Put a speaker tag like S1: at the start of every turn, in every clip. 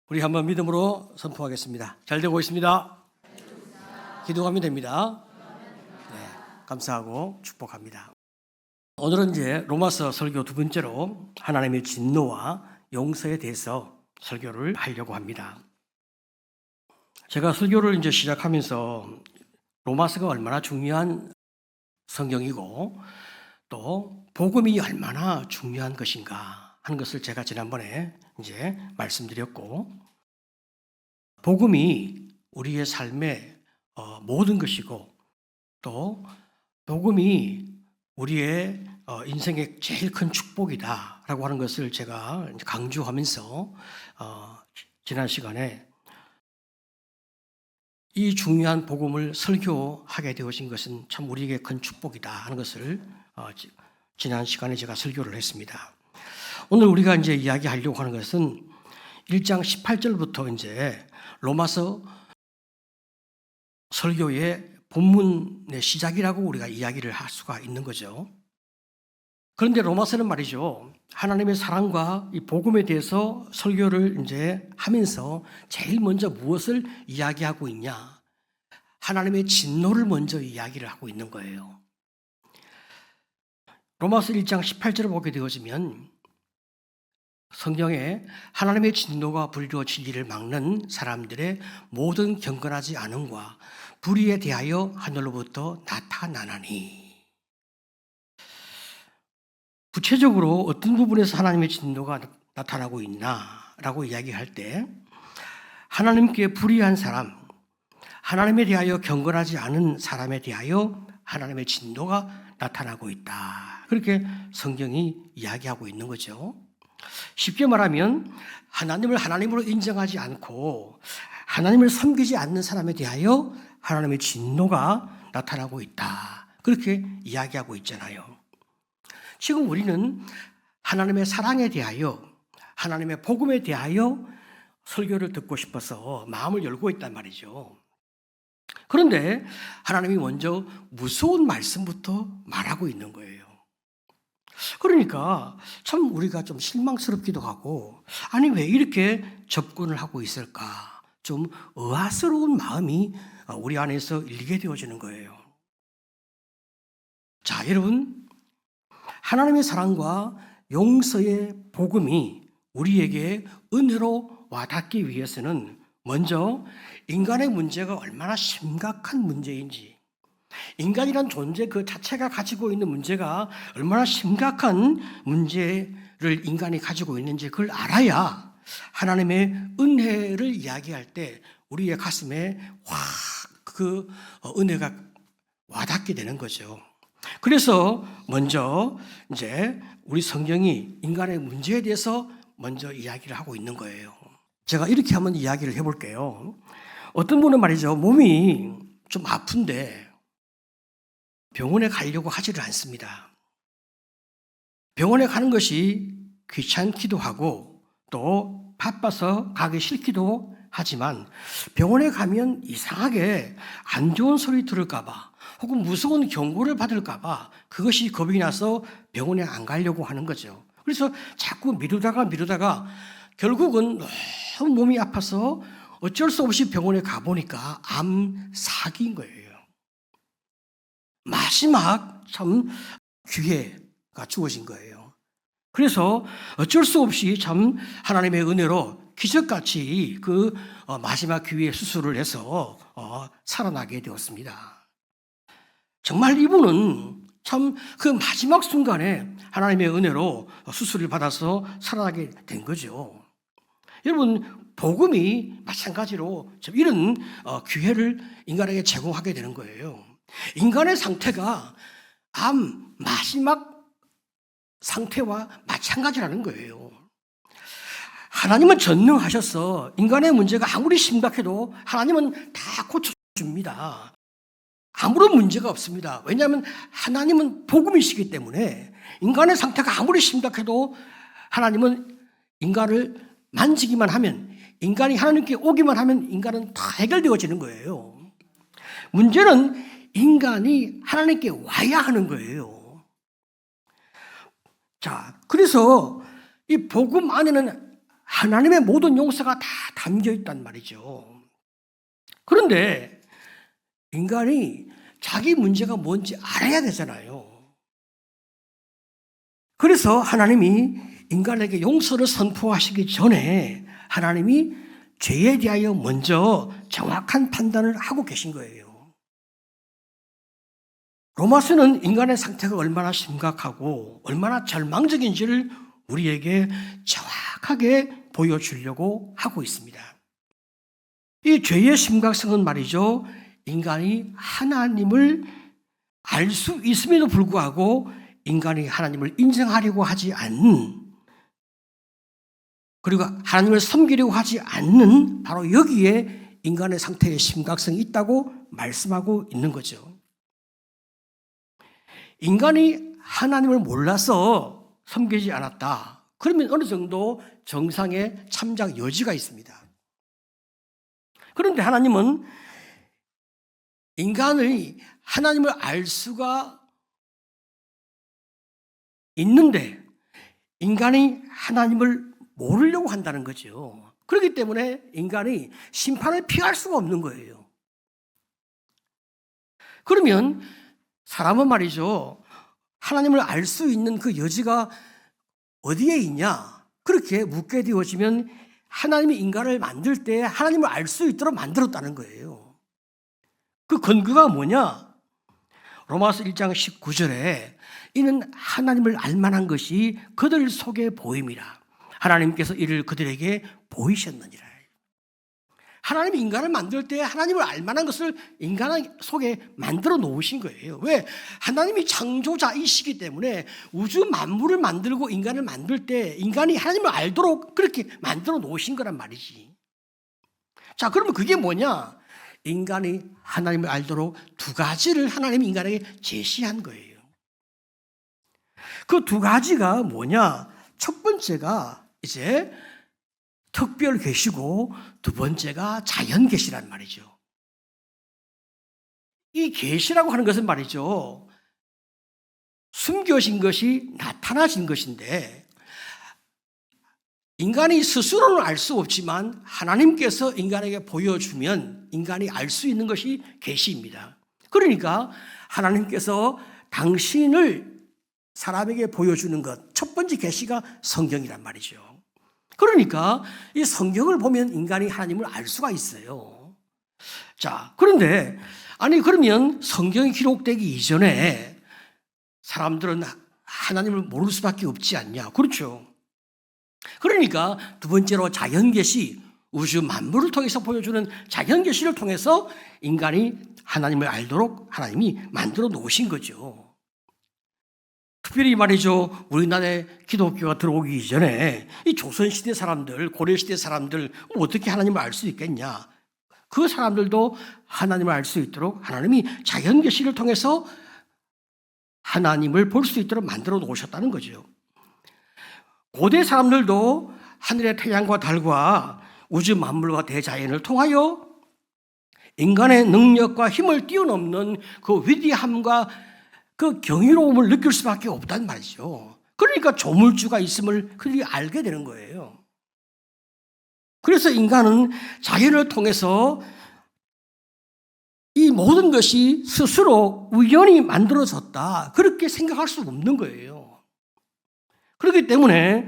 S1: 우리 한번 믿음으로 선포하겠습니다. 잘 되고 있습니다. 기도하면 됩니다. 네, 감사하고 축복합니다. 오늘은 이제 로마서 설교 두 번째로 하나님의 진노와 용서에 대해서 설교를 하려고 합니다. 제가 설교를 이제 시작하면서 로마서가 얼마나 중요한 성경이고 또 복음이 얼마나 중요한 것인가 하는 것을 제가 지난번에 이제 말씀드렸고, 복음이 우리의 삶의 모든 것이고 또 복음이 우리의 인생의 제일 큰 축복이다라고 하는 것을 제가 강조하면서 지난 시간에 이 중요한 복음을 설교하게 되어진 것은 참 우리에게 큰 축복이다 하는 것을 지난 시간에 제가 설교를 했습니다. 오늘 우리가 이제 이야기하려고 하는 것은 1장 18절부터 이제 로마서 설교의 본문의 시작이라고 우리가 이야기를 할 수가 있는 거죠. 그런데 로마서는 말이죠, 하나님의 사랑과 이 복음에 대해서 설교를 이제 하면서 제일 먼저 무엇을 이야기하고 있냐? 하나님의 진노를 먼저 이야기를 하고 있는 거예요. 로마서 1장 18절을 보게 되어지면 성경에 하나님의 진노가 불의와 진리를 막는 사람들의 모든 경건하지 않음과 불의에 대하여 하늘로부터 나타나나니. 구체적으로 어떤 부분에서 하나님의 진노가 나타나고 있나라고 이야기할 때, 하나님께 불의한 사람, 하나님에 대하여 경건하지 않은 사람에 대하여 하나님의 진노가 나타나고 있다. 그렇게 성경이 이야기하고 있는 거죠. 쉽게 말하면 하나님을 하나님으로 인정하지 않고 하나님을 섬기지 않는 사람에 대하여 하나님의 진노가 나타나고 있다. 그렇게 이야기하고 있잖아요. 지금 우리는 하나님의 사랑에 대하여, 하나님의 복음에 대하여 설교를 듣고 싶어서 마음을 열고 있단 말이죠. 그런데 하나님이 먼저 무서운 말씀부터 말하고 있는 거예요. 그러니까 참 우리가 좀 실망스럽기도 하고, 아니 왜 이렇게 접근을 하고 있을까? 좀 의아스러운 마음이 우리 안에서 일게 되어지는 거예요. 자, 여러분, 하나님의 사랑과 용서의 복음이 우리에게 은혜로 와닿기 위해서는 먼저 인간의 문제가 얼마나 심각한 문제인지, 인간이란 존재 그 자체가 가지고 있는 문제가 얼마나 심각한 문제를 인간이 가지고 있는지 그걸 알아야 하나님의 은혜를 이야기할 때 우리의 가슴에 확 그 은혜가 와닿게 되는 거죠. 그래서 먼저 이제 우리 성경이 인간의 문제에 대해서 먼저 이야기를 하고 있는 거예요. 제가 이렇게 한번 이야기를 해볼게요. 어떤 분은 말이죠, 몸이 좀 아픈데 병원에 가려고 하지를 않습니다. 병원에 가는 것이 귀찮기도 하고 또 바빠서 가기 싫기도 하지만 병원에 가면 이상하게 안 좋은 소리 들을까 봐 혹은 무서운 경고를 받을까 봐 그것이 겁이 나서 병원에 안 가려고 하는 거죠. 그래서 자꾸 미루다가 결국은 너무 몸이 아파서 어쩔 수 없이 병원에 가보니까 암 사기인 거예요. 마지막 참 기회가 주어진 거예요. 그래서 어쩔 수 없이 참 하나님의 은혜로 기적같이 그 마지막 기회에 수술을 해서 살아나게 되었습니다. 정말 이분은 참 그 마지막 순간에 하나님의 은혜로 수술을 받아서 살아나게 된 거죠. 여러분, 복음이 마찬가지로 이런 기회를 인간에게 제공하게 되는 거예요. 인간의 상태가 암 마지막 상태와 마찬가지라는 거예요. 하나님은 전능하셔서 인간의 문제가 아무리 심각해도 하나님은 다 고쳐줍니다. 아무런 문제가 없습니다. 왜냐하면 하나님은 복음이시기 때문에 인간의 상태가 아무리 심각해도 하나님은 인간을 만지기만 하면, 인간이 하나님께 오기만 하면 인간은 다 해결되어지는 거예요. 문제는 인간이 하나님께 와야 하는 거예요. 자, 그래서 이 복음 안에는 하나님의 모든 용서가 다 담겨 있단 말이죠. 그런데 인간이 자기 문제가 뭔지 알아야 되잖아요. 그래서 하나님이 인간에게 용서를 선포하시기 전에 하나님이 죄에 대하여 먼저 정확한 판단을 하고 계신 거예요. 로마서는 인간의 상태가 얼마나 심각하고 얼마나 절망적인지를 우리에게 정확하게 보여주려고 하고 있습니다. 이 죄의 심각성은 말이죠, 인간이 하나님을 알 수 있음에도 불구하고 인간이 하나님을 인정하려고 하지 않는, 그리고 하나님을 섬기려고 하지 않는 바로 여기에 인간의 상태의 심각성이 있다고 말씀하고 있는 거죠. 인간이 하나님을 몰라서 섬기지 않았다, 그러면 어느 정도 정상의 참작 여지가 있습니다. 그런데 하나님은 인간의 하나님을 알 수가 있는데 인간이 하나님을 모르려고 한다는 거죠. 그렇기 때문에 인간이 심판을 피할 수가 없는 거예요. 그러면 사람은 말이죠, 하나님을 알 수 있는 그 여지가 어디에 있냐? 그렇게 묻게 되어지면 하나님이 인간을 만들 때 하나님을 알 수 있도록 만들었다는 거예요. 그 근거가 뭐냐? 로마서 1장 19절에 이는 하나님을 알만한 것이 그들 속에 보임이라. 하나님께서 이를 그들에게 보이셨느니라. 하나님이 인간을 만들 때 하나님을 알만한 것을 인간 속에 만들어 놓으신 거예요. 왜? 하나님이 창조자이시기 때문에 우주 만물을 만들고 인간을 만들 때 인간이 하나님을 알도록 그렇게 만들어 놓으신 거란 말이지. 자, 그러면 그게 뭐냐? 인간이 하나님을 알도록 두 가지를 하나님이 인간에게 제시한 거예요. 그 두 가지가 뭐냐? 첫 번째가 이제 특별 계시고 두 번째가 자연 계시란 말이죠. 이 계시라고 하는 것은 말이죠, 숨겨진 것이 나타나진 것인데 인간이 스스로는 알 수 없지만 하나님께서 인간에게 보여주면 인간이 알 수 있는 것이 계시입니다. 그러니까 하나님께서 당신을 사람에게 보여주는 것, 첫 번째 계시가 성경이란 말이죠. 그러니까 이 성경을 보면 인간이 하나님을 알 수가 있어요. 자, 그런데 그러면 성경이 기록되기 이전에 사람들은 하나님을 모를 수밖에 없지 않냐? 그렇죠. 그러니까 두 번째로 자연 계시, 우주 만물을 통해서 보여주는 자연 계시를 통해서 인간이 하나님을 알도록 하나님이 만들어 놓으신 거죠. 특별히 말이죠, 우리나라에 기독교가 들어오기 이전에 이 조선시대 사람들, 고려시대 사람들 어떻게 하나님을 알 수 있겠냐? 그 사람들도 하나님을 알 수 있도록 하나님이 자연 계시를 통해서 하나님을 볼 수 있도록 만들어 놓으셨다는 거죠. 고대 사람들도 하늘의 태양과 달과 우주 만물과 대자연을 통하여 인간의 능력과 힘을 뛰어넘는 그 위대함과 그 경이로움을 느낄 수밖에 없단 말이죠. 그러니까 조물주가 있음을 그들이 알게 되는 거예요. 그래서 인간은 자연을 통해서 이 모든 것이 스스로 우연히 만들어졌다, 그렇게 생각할 수 없는 거예요. 그렇기 때문에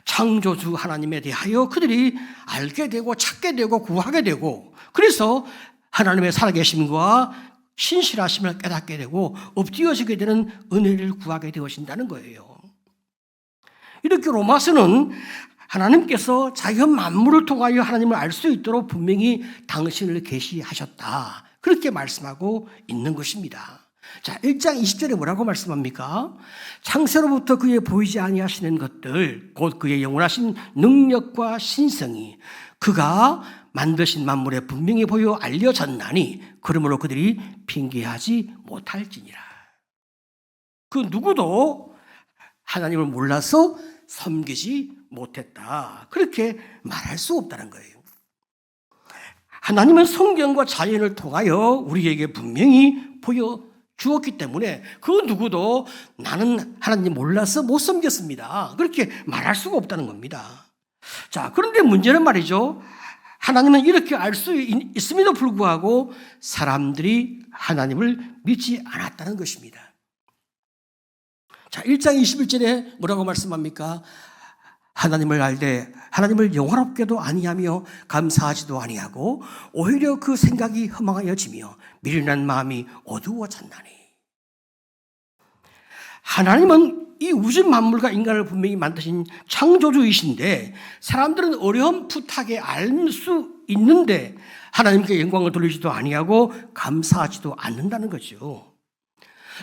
S1: 창조주 하나님에 대하여 그들이 알게 되고 찾게 되고 구하게 되고, 그래서 하나님의 살아계심과 신실하심을 깨닫게 되고 엎드려지게 되는 은혜를 구하게 되어진다는 거예요. 이렇게 로마서는 하나님께서 자연 만물을 통하여 하나님을 알 수 있도록 분명히 당신을 계시하셨다, 그렇게 말씀하고 있는 것입니다. 자, 1장 20절에 뭐라고 말씀합니까? 창세로부터 그의 보이지 아니하시는 것들, 곧 그의 영원하신 능력과 신성이 그가 만드신 만물에 분명히 보여 알려졌나니 그러므로 그들이 핑계하지 못할지니라. 그 누구도 하나님을 몰라서 섬기지 못했다, 그렇게 말할 수 없다는 거예요. 하나님은 성경과 자연을 통하여 우리에게 분명히 보여주었기 때문에 그 누구도 나는 하나님 몰라서 못 섬겼습니다, 그렇게 말할 수가 없다는 겁니다. 자, 그런데 문제는 말이죠. 하나님은 이렇게 알 수 있음에도 불구하고 사람들이 하나님을 믿지 않았다는 것입니다. 자, 1장 21절에 뭐라고 말씀합니까? 하나님을 알되 하나님을 영화롭게도 아니하며 감사하지도 아니하고 오히려 그 생각이 허망하여지며 미련한 마음이 어두워졌나니. 하나님은 이 우주 만물과 인간을 분명히 만드신 창조주이신데 사람들은 어렴풋하게 알 수 있는데 하나님께 영광을 돌리지도 아니하고 감사하지도 않는다는 거죠.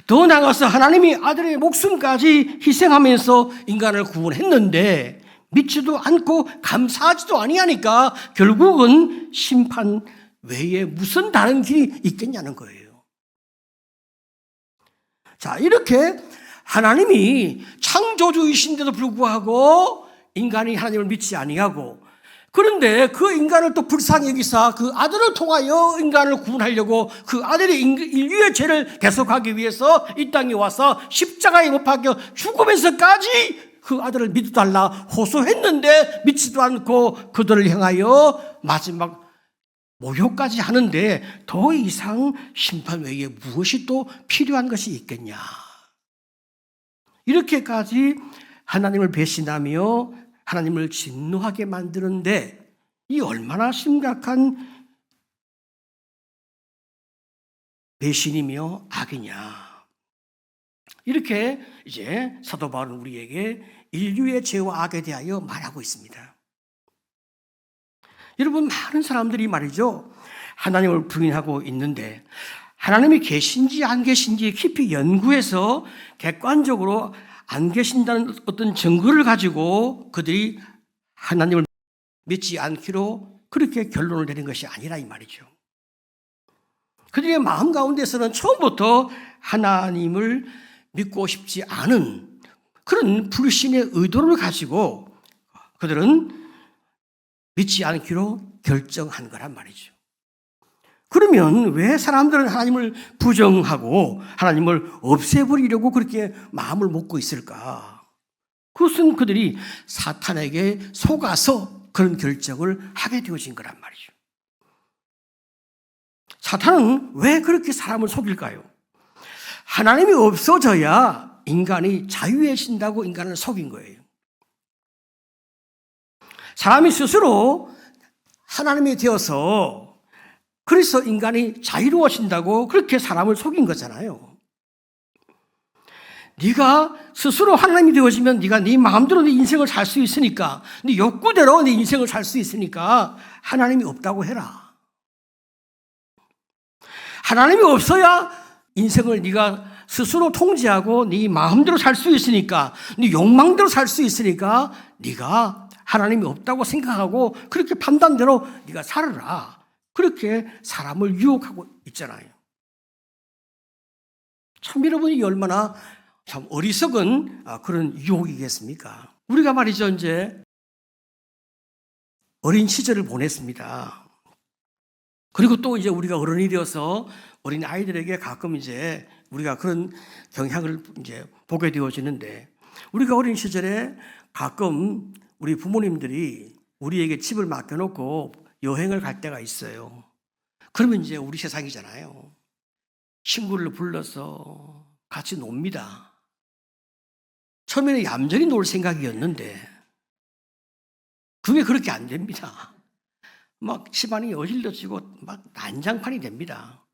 S1: 더 나아가서 하나님이 아들의 목숨까지 희생하면서 인간을 구원했는데 믿지도 않고 감사하지도 아니하니까 결국은 심판 외에 무슨 다른 길이 있겠냐는 거예요. 자, 이렇게 하나님이 창조주이신데도 불구하고 인간이 하나님을 믿지 아니하고, 그런데 그 인간을 또 불쌍히 여기사 그 아들을 통하여 인간을 구원하려고 그 아들이 인류의 죄를 대속하기 위해서 이 땅에 와서 십자가에 못 박혀 죽으면서까지 그 아들을 믿어달라 호소했는데 믿지도 않고 그들을 향하여 마지막 모욕까지 하는데 더 이상 심판 외에 무엇이 또 필요한 것이 있겠냐. 이렇게까지 하나님을 배신하며 하나님을 진노하게 만드는데 이 얼마나 심각한 배신이며 악이냐. 이렇게 이제 사도 바울은 우리에게 인류의 죄와 악에 대하여 말하고 있습니다. 여러분, 많은 사람들이 말이죠, 하나님을 부인하고 있는데 하나님이 계신지 안 계신지 깊이 연구해서 객관적으로 안 계신다는 어떤 증거를 가지고 그들이 하나님을 믿지 않기로 그렇게 결론을 내린 것이 아니라 이 말이죠. 그들의 마음 가운데서는 처음부터 하나님을 믿고 싶지 않은 그런 불신의 의도를 가지고 그들은 믿지 않기로 결정한 거란 말이죠. 그러면 왜 사람들은 하나님을 부정하고 하나님을 없애버리려고 그렇게 마음을 먹고 있을까? 그것은 그들이 사탄에게 속아서 그런 결정을 하게 되어진 거란 말이죠. 사탄은 왜 그렇게 사람을 속일까요? 하나님이 없어져야 인간이 자유해진다고 인간을 속인 거예요. 사람이 스스로 하나님이 되어서 그래서 인간이 자유로워진다고 그렇게 사람을 속인 거잖아요. 네가 스스로 하나님이 되어지면 네가 네 마음대로 네 인생을 살 수 있으니까, 네 욕구대로 네 인생을 살 수 있으니까 하나님이 없다고 해라. 하나님이 없어야 인생을 네가 스스로 통제하고 네 마음대로 살 수 있으니까, 네 욕망대로 살 수 있으니까 네가 하나님이 없다고 생각하고 그렇게 판단대로 네가 살아라. 그렇게 사람을 유혹하고 있잖아요. 참 여러분이 얼마나 참 어리석은 그런 유혹이겠습니까? 우리가 말이죠, 이제 어린 시절을 보냈습니다. 그리고 또 이제 우리가 어른이 되어서 어린 아이들에게 가끔 이제 우리가 그런 경향을 이제 보게 되어지는데, 우리가 어린 시절에 가끔 우리 부모님들이 우리에게 집을 맡겨놓고 여행을 갈 때가 있어요. 그러면 이제 우리 세상이잖아요. 친구를 불러서 같이 놉니다. 처음에는 얌전히 놀 생각이었는데 그게 그렇게 안 됩니다. 막 집안이 어질러지고 막 난장판이 됩니다.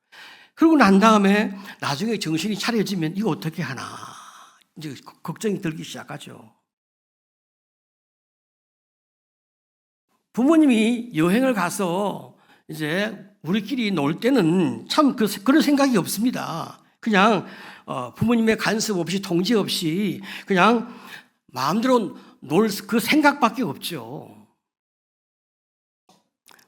S1: 그러고 난 다음에 나중에 정신이 차려지면 이거 어떻게 하나 이제 걱정이 들기 시작하죠. 부모님이 여행을 가서 이제 우리끼리 놀 때는 참 그런 생각이 없습니다. 그냥 부모님의 간섭 없이 통제 없이 그냥 마음대로 놀 그 생각밖에 없죠.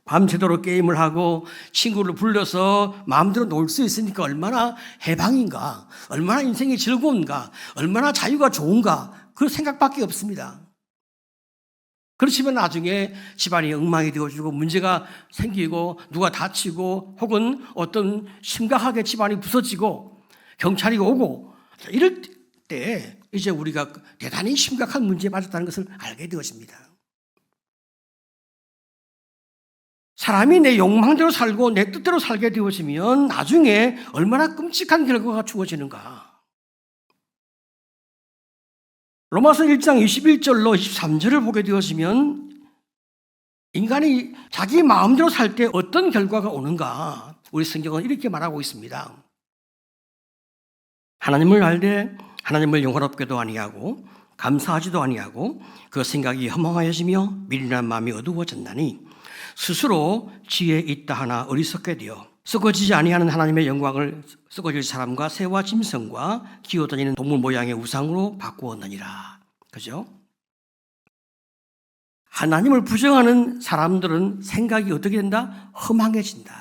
S1: 밤새도록 게임을 하고 친구를 불러서 마음대로 놀 수 있으니까 얼마나 해방인가, 얼마나 인생이 즐거운가, 얼마나 자유가 좋은가, 그 생각밖에 없습니다. 그렇지만 나중에 집안이 엉망이 되어지고 문제가 생기고 누가 다치고 혹은 어떤 심각하게 집안이 부서지고 경찰이 오고 이럴 때 이제 우리가 대단히 심각한 문제에 빠졌다는 것을 알게 되어집니다. 사람이 내 욕망대로 살고 내 뜻대로 살게 되어지면 나중에 얼마나 끔찍한 결과가 주어지는가. 로마서 1장 21절로 23절을 보게 되어지면 인간이 자기 마음대로 살 때 어떤 결과가 오는가, 우리 성경은 이렇게 말하고 있습니다. 하나님을 알되 하나님을 영화롭게도 아니하고 감사하지도 아니하고 그 생각이 허망하여지며 미련한 마음이 어두워졌나니 스스로 지혜 있다 하나 어리석게 되어 썩어지지 아니하는 하나님의 영광을 썩어질 사람과 새와 짐승과 기어다니는 동물 모양의 우상으로 바꾸었느니라. 그죠? 하나님을 부정하는 사람들은 생각이 어떻게 된다? 허망해진다.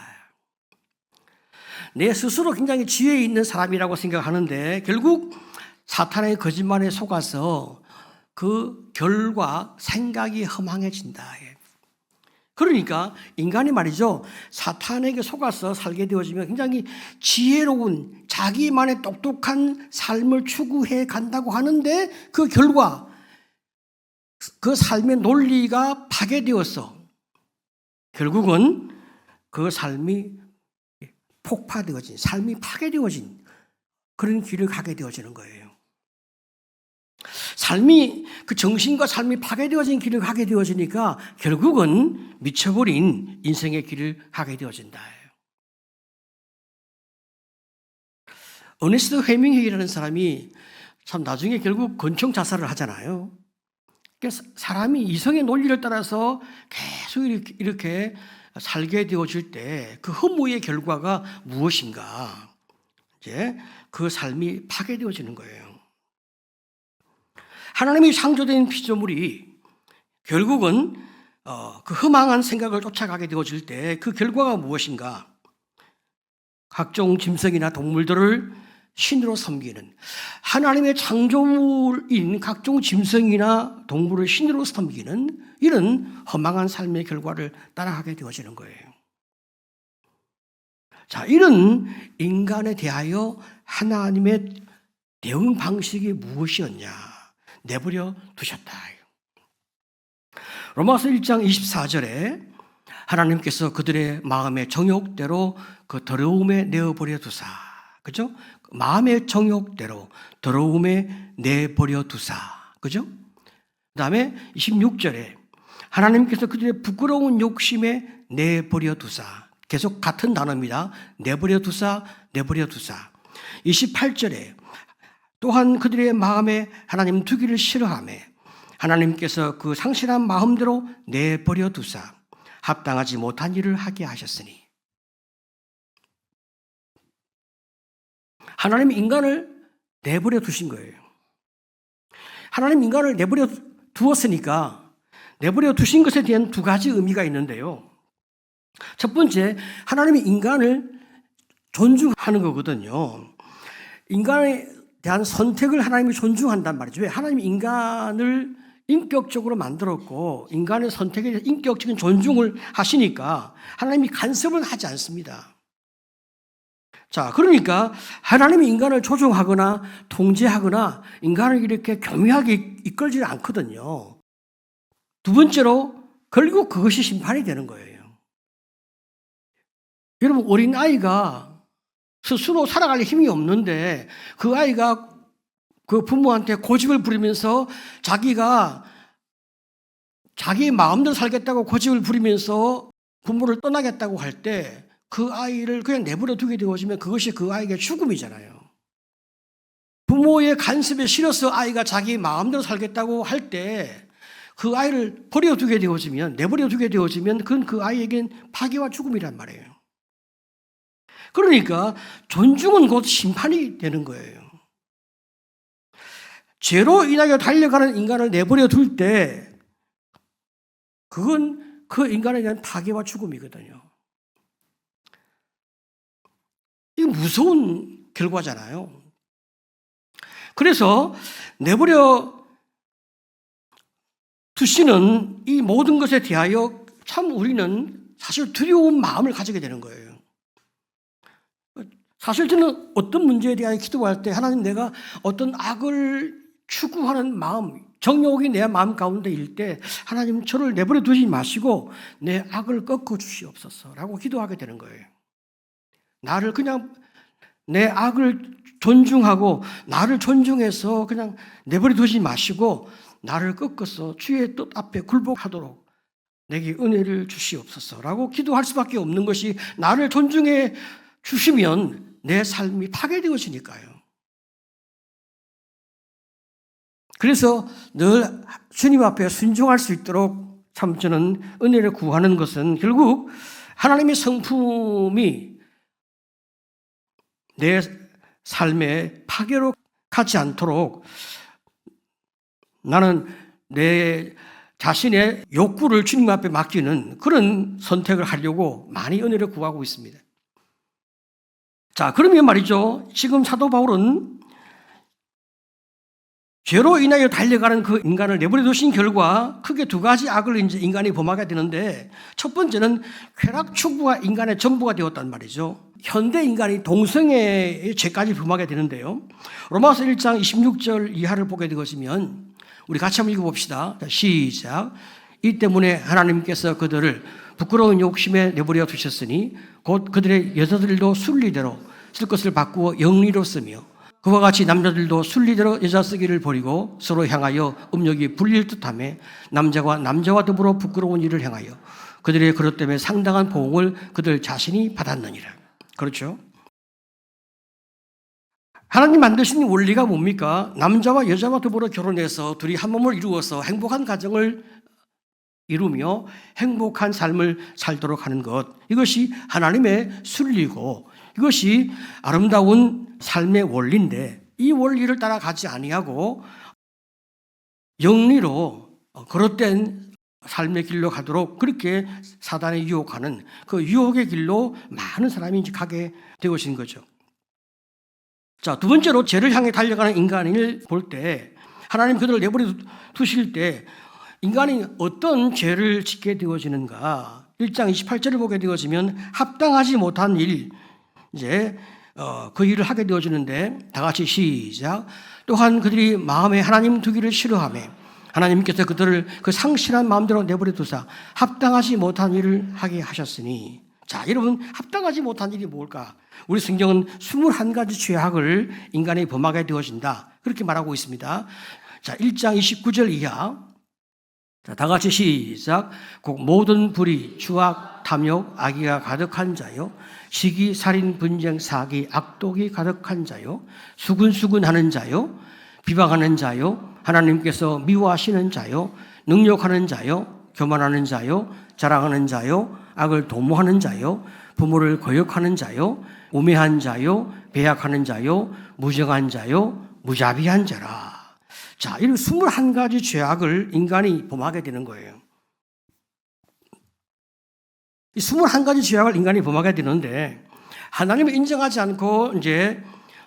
S1: 내 스스로 굉장히 지혜 있는 사람이라고 생각하는데 결국 사탄의 거짓말에 속아서 그 결과 생각이 허망해진다. 그러니까 인간이 말이죠, 사탄에게 속아서 살게 되어지면 굉장히 지혜로운 자기만의 똑똑한 삶을 추구해 간다고 하는데 그 결과 그 삶의 논리가 파괴되어서 결국은 그 삶이 폭파되어진, 삶이 파괴되어진 그런 길을 가게 되어지는 거예요. 삶이, 그 정신과 삶이 파괴되어진 길을 가게 되어지니까 결국은 미쳐버린 인생의 길을 가게 되어진다. 어네스트 헤밍웨이라는 사람이 참 나중에 결국 권총 자살을 하잖아요. 그래서 사람이 이성의 논리를 따라서 계속 이렇게 살게 되어질 때 그 허무의 결과가 무엇인가? 이제 그 삶이 파괴되어지는 거예요. 하나님이 창조된 피조물이 결국은 그 허망한 생각을 쫓아가게 되어질 때 그 결과가 무엇인가? 각종 짐승이나 동물들을 신으로 섬기는, 하나님의 창조물인 각종 짐승이나 동물을 신으로 섬기는 이런 허망한 삶의 결과를 따라가게 되어지는 거예요. 자, 이런 인간에 대하여 하나님의 대응 방식이 무엇이었냐? 내버려 두셨다. 로마서 1장 24절에 하나님께서 그들의 마음의 정욕대로 그 더러움에 내어버려 두사. 그죠? 마음의 정욕대로 더러움에 내버려 두사. 그죠? 그 다음에 26절에 하나님께서 그들의 부끄러운 욕심에 내버려 두사. 계속 같은 단어입니다. 내버려 두사, 내버려 두사. 28절에 또한 그들의 마음에 하나님 두기를 싫어하며 하나님께서 그 상실한 마음대로 내버려 두사 합당하지 못한 일을 하게 하셨으니. 하나님 인간을 내버려 두신 거예요. 하나님 인간을 내버려 두었으니까 내버려 두신 것에 대한 두 가지 의미가 있는데요. 첫 번째, 하나님이 인간을 존중하는 거거든요. 인간에 대한 선택을 하나님이 존중한단 말이죠. 왜? 하나님이 인간을 인격적으로 만들었고 인간의 선택에 대해서 인격적인 존중을 하시니까 하나님이 간섭을 하지 않습니다. 자, 그러니까 하나님이 인간을 조종하거나 통제하거나 인간을 이렇게 교묘하게 이끌지 않거든요. 두 번째로 결국 그것이 심판이 되는 거예요. 여러분, 어린아이가 스스로 살아갈 힘이 없는데 그 아이가 그 부모한테 고집을 부리면서 자기가 자기 마음대로 살겠다고 고집을 부리면서 부모를 떠나겠다고 할 때 그 아이를 그냥 내버려 두게 되어지면 그것이 그 아이의 죽음이잖아요. 부모의 간섭에 실어서 아이가 자기 마음대로 살겠다고 할 때 그 아이를 버려두게 되어지면, 내버려 두게 되어지면 그건 그 아이에겐 파괴와 죽음이란 말이에요. 그러니까 존중은 곧 심판이 되는 거예요. 죄로 인하여 달려가는 인간을 내버려 둘 때 그건 그 인간에 대한 파괴와 죽음이거든요. 이거 무서운 결과잖아요. 그래서 내버려 두시는 이 모든 것에 대하여 참 우리는 사실 두려운 마음을 가지게 되는 거예요. 사실 저는 어떤 문제에 대하여 기도할 때 하나님, 내가 어떤 악을 추구하는 마음, 정욕이 내 마음 가운데 일 때 하나님 저를 내버려 두지 마시고 내 악을 꺾어 주시옵소서라고 기도하게 되는 거예요. 나를 그냥 내 악을 존중하고 나를 존중해서 그냥 내버려 두지 마시고 나를 꺾어서 주의 뜻 앞에 굴복하도록 내게 은혜를 주시옵소서라고 기도할 수밖에 없는 것이, 나를 존중해 주시면 내 삶이 파괴되어지니까요. 그래서 늘 주님 앞에 순종할 수 있도록 참 저는 은혜를 구하는 것은 결국 하나님의 성품이 내 삶에 파괴로 가지 않도록 나는 내 자신의 욕구를 주님 앞에 맡기는 그런 선택을 하려고 많이 은혜를 구하고 있습니다. 자, 그러면 말이죠. 지금 사도 바울은 죄로 인하여 달려가는 그 인간을 내버려 두신 결과 크게 두 가지 악을 이제 인간이 범하게 되는데, 첫 번째는 쾌락 추구가 인간의 전부가 되었단 말이죠. 현대 인간이 동성애의 죄까지 범하게 되는데요. 로마서 1장 26절 이하를 보게 되시면 우리 같이 한번 읽어봅시다. 시작. 이 때문에 하나님께서 그들을 부끄러운 욕심에 내버려 두셨으니 곧 그들의 여자들도 순리대로 쓸 것을 바꾸어 영리로 쓰며 그와 같이 남자들도 순리대로 여자 쓰기를 버리고 서로 향하여 음욕이 불릴 듯하며 남자가 남자와 더불어 부끄러운 일을 행하여 그들의 그릇 때문에 상당한 보응을 그들 자신이 받았느니라. 그렇죠? 하나님 만드신 원리가 뭡니까? 남자와 여자와 더불어 결혼해서 둘이 한 몸을 이루어서 행복한 가정을 이루며 행복한 삶을 살도록 하는 것, 이것이 하나님의 순리고 이것이 아름다운 삶의 원리인데, 이 원리를 따라가지 아니하고 영리로 그릇된 삶의 길로 가도록 그렇게 사단이 유혹하는 그 유혹의 길로 많은 사람이 이제 가게 되어진 거죠. 자, 두 번째로 죄를 향해 달려가는 인간을 볼 때, 하나님 그들을 내버려 두실 때 인간이 어떤 죄를 짓게 되어지는가? 1장 28절을 보게 되어지면 합당하지 못한 일, 이제 그 일을 하게 되어지는데, 다 같이 시작. 또한 그들이 마음에 하나님 두기를 싫어하며 하나님께서 그들을 그 상실한 마음대로 내버려 두사 합당하지 못한 일을 하게 하셨으니. 자, 여러분, 합당하지 못한 일이 뭘까? 우리 성경은 21가지 죄악을 인간이 범하게 되어진다, 그렇게 말하고 있습니다. 자, 1장 29절 이하. 자, 다 같이 시작. 곧 모든 불의, 추악, 탐욕, 악의가 가득한 자요, 시기, 살인, 분쟁, 사기, 악독이 가득한 자요, 수근수근하는 자요, 비방하는 자요, 하나님께서 미워하시는 자요, 능욕하는 자요, 교만하는 자요, 자랑하는 자요, 악을 도모하는 자요, 부모를 거역하는 자요, 우매한 자요, 배약하는 자요, 무정한 자요, 무자비한 자라. 자, 이런 21가지 죄악을 인간이 범하게 되는 거예요. 이 21가지 죄악을 인간이 범하게 되는데, 하나님을 인정하지 않고 이제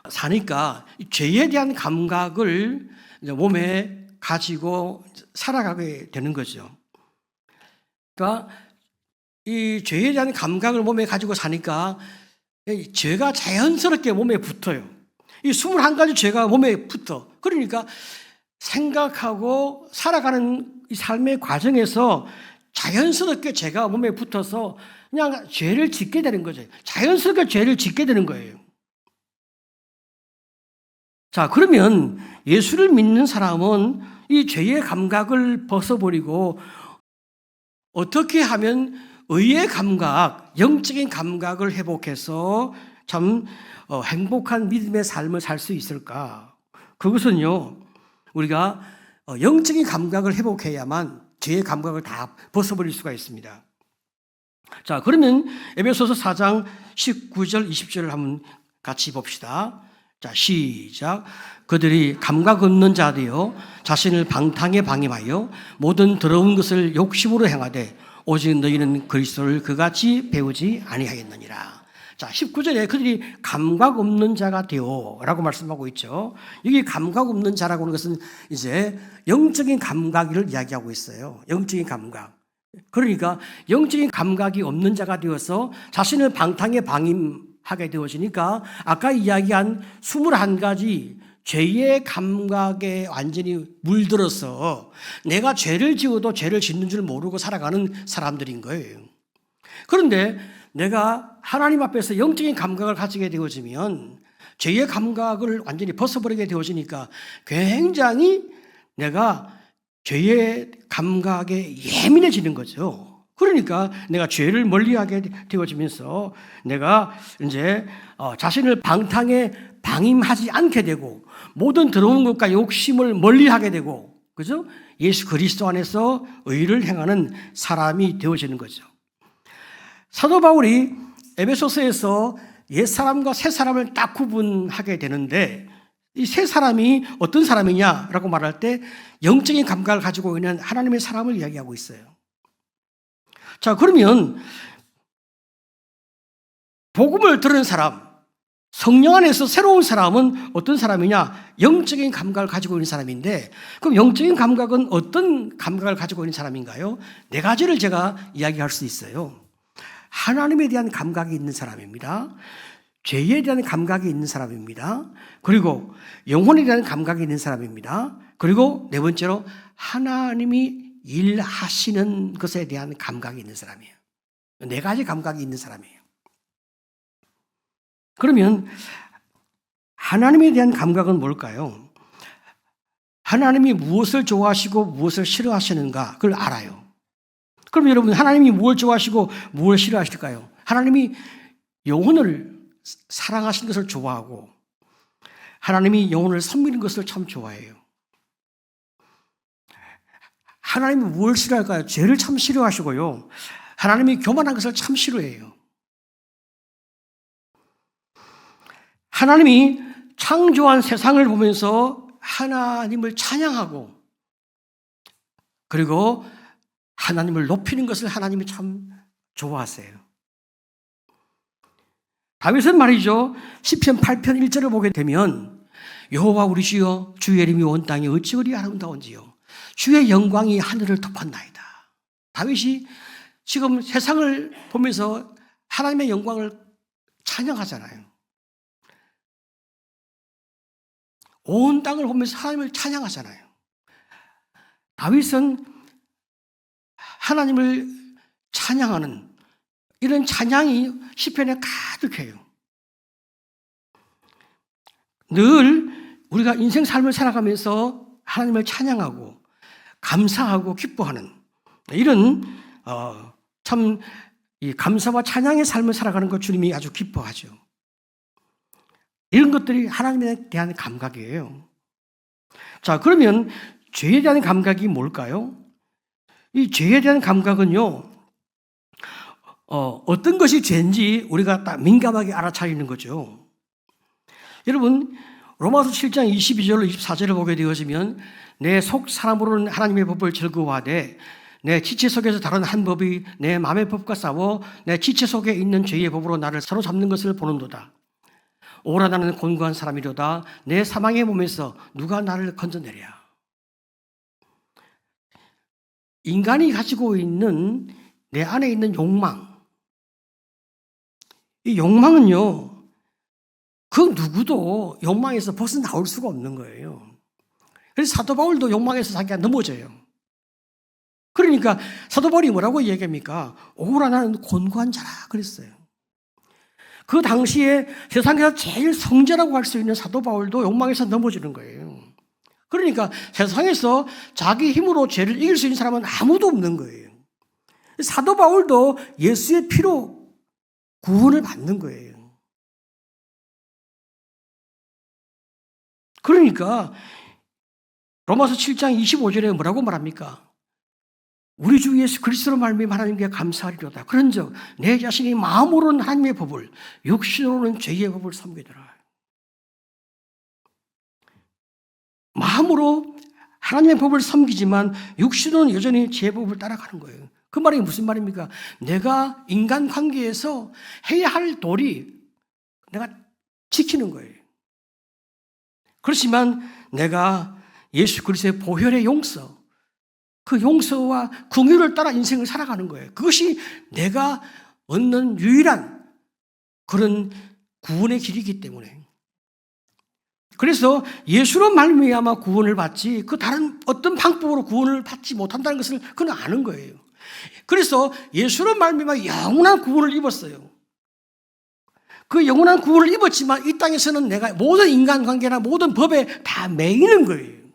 S1: 사니까 죄에 대한 감각을 이제 몸에 가지고 살아가게 되는 거죠. 그러니까 이 죄에 대한 감각을 몸에 가지고 사니까 죄가 자연스럽게 몸에 붙어요. 이 21가지 죄가 몸에 붙어. 그러니까 생각하고 살아가는 이 삶의 과정에서 자연스럽게 죄가 몸에 붙어서 그냥 죄를 짓게 되는 거죠. 자연스럽게 죄를 짓게 되는 거예요. 자, 그러면 예수를 믿는 사람은 이 죄의 감각을 벗어버리고 어떻게 하면 의의 감각, 영적인 감각을 회복해서 참 행복한 믿음의 삶을 살 수 있을까? 그것은요, 우리가 영적인 감각을 회복해야만 죄의 감각을 다 벗어버릴 수가 있습니다. 자, 그러면 에베소서 4장 19절 20절을 한번 같이 봅시다. 자, 시작. 그들이 감각 없는 자되어 자신을 방탕에 방임하여 모든 더러운 것을 욕심으로 행하되 오직 너희는 그리스도를 그같이 배우지 아니하겠느니라. 자, 19절에 그들이 감각 없는 자가 되어 라고 말씀하고 있죠. 여기 감각 없는 자라고 하는 것은 이제 영적인 감각을 이야기하고 있어요. 영적인 감각. 그러니까 영적인 감각이 없는 자가 되어서 자신을 방탕에 방임하게 되어지니까 아까 이야기한 21가지 죄의 감각에 완전히 물들어서 내가 죄를 지어도 죄를 짓는 줄 모르고 살아가는 사람들인 거예요. 그런데 내가 하나님 앞에서 영적인 감각을 가지게 되어지면 죄의 감각을 완전히 벗어버리게 되어지니까 굉장히 내가 죄의 감각에 예민해지는 거죠. 그러니까 내가 죄를 멀리하게 되어지면서 내가 이제 자신을 방탕에 방임하지 않게 되고 모든 더러운 것과 욕심을 멀리하게 되고, 그죠? 예수 그리스도 안에서 의를 행하는 사람이 되어지는 거죠. 사도 바울이 에베소서에서 옛사람과 새사람을 딱 구분하게 되는데, 이 새 사람이 어떤 사람이냐라고 말할 때 영적인 감각을 가지고 있는 하나님의 사람을 이야기하고 있어요. 자, 그러면 복음을 들은 사람, 성령 안에서 새로운 사람은 어떤 사람이냐? 영적인 감각을 가지고 있는 사람인데, 그럼 영적인 감각은 어떤 감각을 가지고 있는 사람인가요? 네 가지를 제가 이야기할 수 있어요. 하나님에 대한 감각이 있는 사람입니다. 죄에 대한 감각이 있는 사람입니다. 그리고 영혼에 대한 감각이 있는 사람입니다. 그리고 네 번째로 하나님이 일하시는 것에 대한 감각이 있는 사람이에요. 네 가지 감각이 있는 사람이에요. 그러면 하나님에 대한 감각은 뭘까요? 하나님이 무엇을 좋아하시고 무엇을 싫어하시는가 그걸 알아요. 그럼 여러분, 하나님이 무엇을 좋아하시고 무엇을 싫어하실까요? 하나님이 영혼을 사랑하시는 것을 좋아하고 하나님이 영혼을 섬기는 것을 참 좋아해요. 하나님이 무엇을 싫어할까요? 죄를 참 싫어하시고요. 하나님이 교만한 것을 참 싫어해요. 하나님이 창조한 세상을 보면서 하나님을 찬양하고 그리고 하나님을 높이는 것을 하나님이 참 좋아하세요. 다윗은 말이죠, 시편 8편 1절을 보게 되면 여호와 우리 주여 주의 이름이 온 땅에 어찌 그리 아름다운지요 주의 영광이 하늘을 덮었나이다. 다윗이 지금 세상을 보면서 하나님의 영광을 찬양하잖아요. 온 땅을 보면서 하나님을 찬양하잖아요. 다윗은 하나님을 찬양하는 이런 찬양이 시편에 가득해요. 늘 우리가 인생 삶을 살아가면서 하나님을 찬양하고 감사하고 기뻐하는 이런 참 이 감사와 찬양의 삶을 살아가는 것 주님이 아주 기뻐하죠. 이런 것들이 하나님에 대한 감각이에요. 자, 그러면 죄에 대한 감각이 뭘까요? 이 죄에 대한 감각은요, 어떤 것이 죄인지 우리가 딱 민감하게 알아차리는 거죠. 여러분, 로마서 7장 22절로 24절을 보게 되어지면 내 속 사람으로는 하나님의 법을 즐거워하되 내 지체 속에서 다른 한 법이 내 마음의 법과 싸워 내 지체 속에 있는 죄의 법으로 나를 사로잡는 것을 보는도다. 오라 나는 곤고한 사람이로다. 내 사망의 몸에서 누가 나를 건져내랴. 인간이 가지고 있는 내 안에 있는 욕망, 이 욕망은요, 그 누구도 욕망에서 벗어나올 수가 없는 거예요. 그래서 사도 바울도 욕망에서 자기가 넘어져요. 그러니까 사도 바울이 뭐라고 얘기합니까? 오라 나는 곤고한 자라 그랬어요. 그 당시에 세상에서 제일 성자라고 할 수 있는 사도 바울도 욕망에서 넘어지는 거예요. 그러니까 세상에서 자기 힘으로 죄를 이길 수 있는 사람은 아무도 없는 거예요. 사도 바울도 예수의 피로 구원을 받는 거예요. 그러니까 로마서 7장 25절에 뭐라고 말합니까? 우리 주 예수 그리스도로 말미암아 하나님께 감사하리로다. 그런즉 내 자신이 마음으로는 하나님의 법을 육신으로는 죄의 법을 섬기더라. 마음으로 하나님의 법을 섬기지만 육신으로는 여전히 죄의 법을 따라가는 거예요. 그 말이 무슨 말입니까? 내가 인간관계에서 해야 할 도리 내가 지키는 거예요. 그렇지만 내가 예수 그리스도의 보혈의 용서, 그 용서와 긍휼을 따라 인생을 살아가는 거예요. 그것이 내가 얻는 유일한 그런 구원의 길이기 때문에. 그래서 예수로 말미암아 구원을 받지 그 다른 어떤 방법으로 구원을 받지 못한다는 것을 그는 아는 거예요. 그래서 예수로 말미암아 영원한 구원을 입었어요. 그 영원한 구원을 입었지만 이 땅에서는 내가 모든 인간관계나 모든 법에 다 매이는 거예요.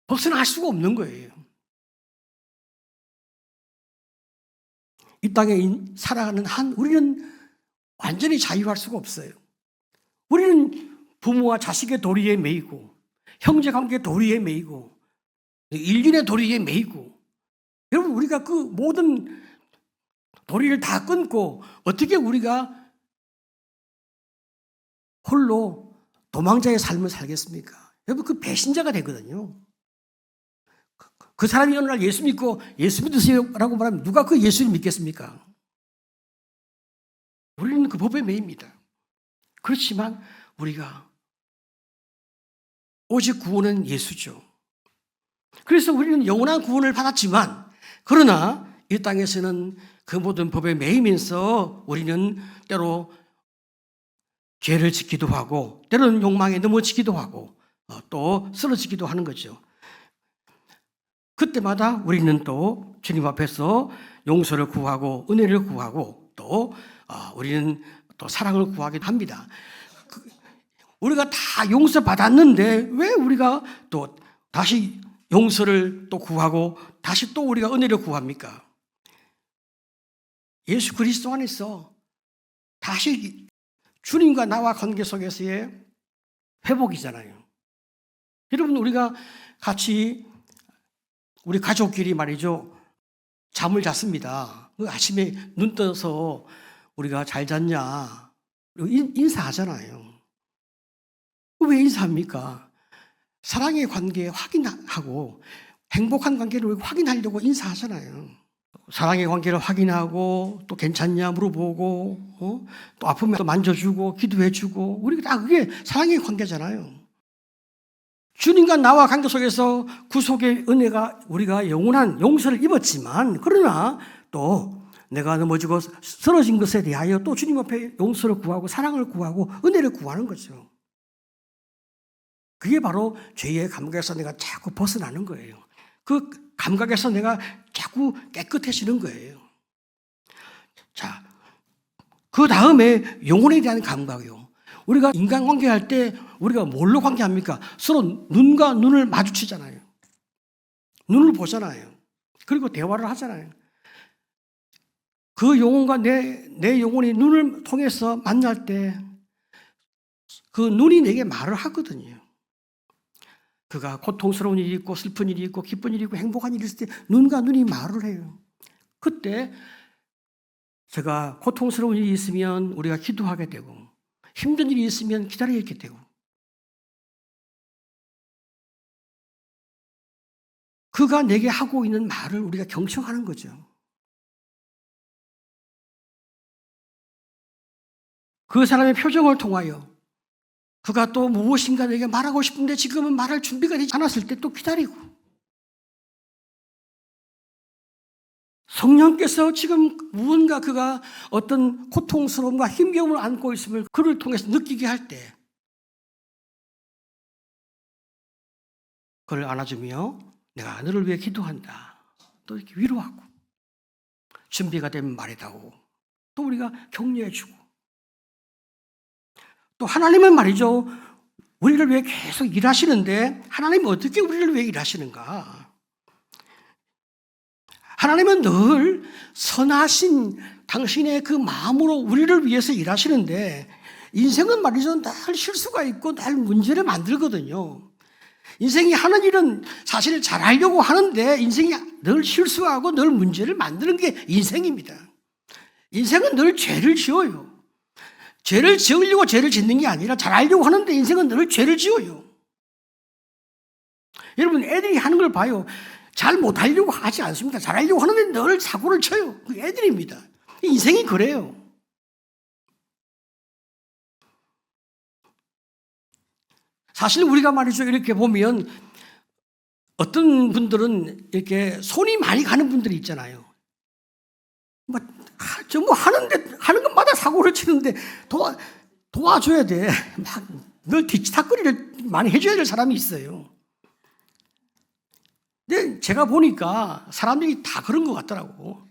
S1: 벗어날 수가 없는 거예요. 이 땅에 살아가는 한 우리는 완전히 자유할 수가 없어요. 우리는 부모와 자식의 도리에 매이고 형제관계 도리에 매이고 인륜의 도리에 매이고 여러분 우리가 그 모든 도리를 다 끊고 어떻게 우리가 홀로 도망자의 삶을 살겠습니까? 여러분 그 배신자가 되거든요. 그 사람이 어느 날 예수 믿고 예수 믿으세요 라고 말하면 누가 그 예수를 믿겠습니까? 우리는 그 법에 매입니다. 그렇지만 우리가 오직 구원은 예수죠. 그래서 우리는 영원한 구원을 받았지만 그러나 이 땅에서는 그 모든 법에 매이면서 우리는 때로 죄를 짓기도 하고 때로는 욕망에 넘어지기도 하고 또 쓰러지기도 하는 거죠. 그때마다 우리는 또 주님 앞에서 용서를 구하고 은혜를 구하고 또 우리는 또 사랑을 구하기도 합니다. 우리가 다 용서받았는데 왜 우리가 또 다시 용서를 또 구하고 다시 또 우리가 은혜를 구합니까? 예수 그리스도 안에서 다시 주님과 나와 관계 속에서의 회복이잖아요. 여러분 우리가 같이 우리 가족끼리 말이죠. 잠을 잤습니다. 아침에 눈 떠서 우리가 잘 잤냐 인사하잖아요. 왜 인사합니까? 사랑의 관계 확인하고 행복한 관계를 확인하려고 인사하잖아요. 사랑의 관계를 확인하고 또 괜찮냐 물어보고 또 아프면 또 만져주고 기도해주고 우리가 다 그게 사랑의 관계잖아요. 주님과 나와 관계 속에서 구속의 은혜가 우리가 영원한 용서를 입었지만 그러나 또 내가 넘어지고 쓰러진 것에 대하여 또 주님 앞에 용서를 구하고 사랑을 구하고 은혜를 구하는 거죠. 그게 바로 죄의 감각에서 내가 자꾸 벗어나는 거예요. 그 감각에서 내가 자꾸 깨끗해지는 거예요. 자, 그 다음에 영혼에 대한 감각이요. 우리가 인간관계할 때 우리가 뭘로 관계합니까? 서로 눈과 눈을 마주치잖아요. 눈을 보잖아요. 그리고 대화를 하잖아요. 그 영혼과 내 영혼이 눈을 통해서 만날 때 그 눈이 내게 말을 하거든요. 그가 고통스러운 일이 있고 슬픈 일이 있고 기쁜 일이 있고 행복한 일이 있을 때 눈과 눈이 말을 해요. 그때 제가 고통스러운 일이 있으면 우리가 기도하게 되고 힘든 일이 있으면 기다리게 되고 그가 내게 하고 있는 말을 우리가 경청하는 거죠. 그 사람의 표정을 통하여 그가 또 무엇인가 내게 말하고 싶은데 지금은 말할 준비가 되지 않았을 때 또 기다리고 성령께서 지금 무언가 그가 어떤 고통스러움과 힘겨움을 안고 있음을 그를 통해서 느끼게 할 때 그를 안아주며 내가 너를 위해 기도한다. 또 이렇게 위로하고 준비가 되면 말이다고 또 우리가 격려해주고 또 하나님은 말이죠. 우리를 위해 계속 일하시는데 하나님은 어떻게 우리를 위해 일하시는가? 하나님은 늘 선하신 당신의 그 마음으로 우리를 위해서 일하시는데 인생은 말이죠. 늘 실수가 있고 늘 문제를 만들거든요. 인생이 하는 일은 사실 잘하려고 하는데 인생이 늘 실수하고 늘 문제를 만드는 게 인생입니다. 인생은 늘 죄를 지어요. 죄를 지으려고 죄를 짓는 게 아니라 잘하려고 하는데 인생은 늘 죄를 지어요. 여러분 애들이 하는 걸 봐요. 잘 못하려고 하지 않습니다. 잘하려고 하는데 늘 사고를 쳐요. 그게 애들입니다. 인생이 그래요. 사실 우리가 말이죠. 이렇게 보면 어떤 분들은 이렇게 손이 많이 가는 분들이 있잖아요. 전부 하는 것마다 사고를 치는데 도와줘야 돼. 막 늘 뒤치다거리를 많이 해줘야 될 사람이 있어요. 근데 제가 보니까 사람들이 다 그런 것 같더라고.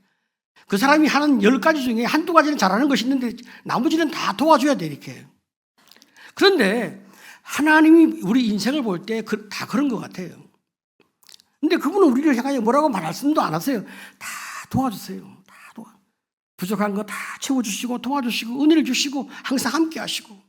S1: 그 사람이 하는 10가지 중에 한두 가지는 잘하는 것이 있는데 나머지는 다 도와줘야 돼, 이렇게. 그런데 하나님이 우리 인생을 볼 때 다 그런 것 같아요. 근데 그분은 우리를 향하여 뭐라고 말씀도 안 하세요. 다 도와주세요. 부족한 거 다 채워주시고 도와주시고 은혜를 주시고 항상 함께 하시고.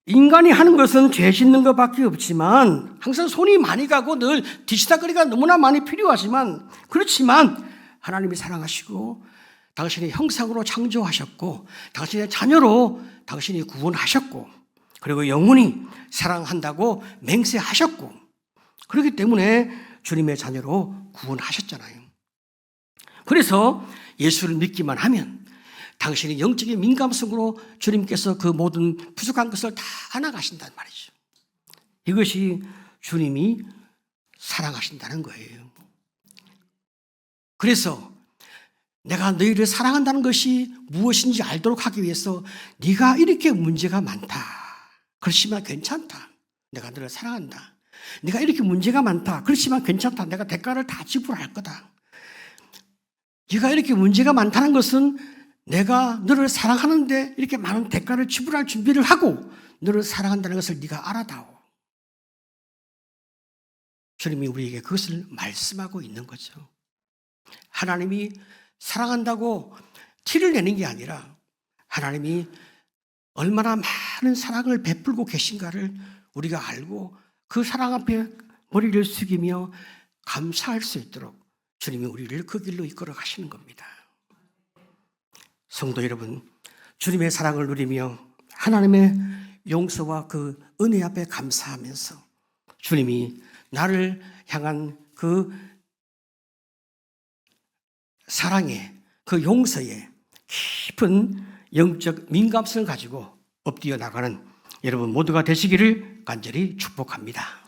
S1: 인간이 하는 것은 죄 짓는 것밖에 없지만 항상 손이 많이 가고 늘 뒤치다거리가 너무나 많이 필요하지만, 그렇지만 하나님이 사랑하시고 당신의 형상으로 창조하셨고 당신의 자녀로 당신이 구원하셨고 그리고 영원히 사랑한다고 맹세하셨고, 그렇기 때문에 주님의 자녀로 구원하셨잖아요. 그래서 예수를 믿기만 하면 당신의 영적인 민감성으로 주님께서 그 모든 부족한 것을 다 안아가신단 말이죠. 이것이 주님이 사랑하신다는 거예요. 그래서 내가 너희를 사랑한다는 것이 무엇인지 알도록 하기 위해서 네가 이렇게 문제가 많다. 그렇지만 괜찮다. 내가 너를 사랑한다. 네가 이렇게 문제가 많다. 그렇지만 괜찮다. 내가 대가를 다 지불할 거다. 네가 이렇게 문제가 많다는 것은 내가 너를 사랑하는데 이렇게 많은 대가를 지불할 준비를 하고 너를 사랑한다는 것을 네가 알아다오. 주님이 우리에게 그것을 말씀하고 있는 거죠. 하나님이 사랑한다고 티를 내는 게 아니라 하나님이 얼마나 많은 사랑을 베풀고 계신가를 우리가 알고 그 사랑 앞에 머리를 숙이며 감사할 수 있도록 주님이 우리를 그 길로 이끌어 가시는 겁니다. 성도 여러분, 주님의 사랑을 누리며 하나님의 용서와 그 은혜 앞에 감사하면서 주님이 나를 향한 그 사랑에, 그 용서에 깊은 영적 민감성을 가지고 엎드려 나가는 여러분 모두가 되시기를 간절히 축복합니다.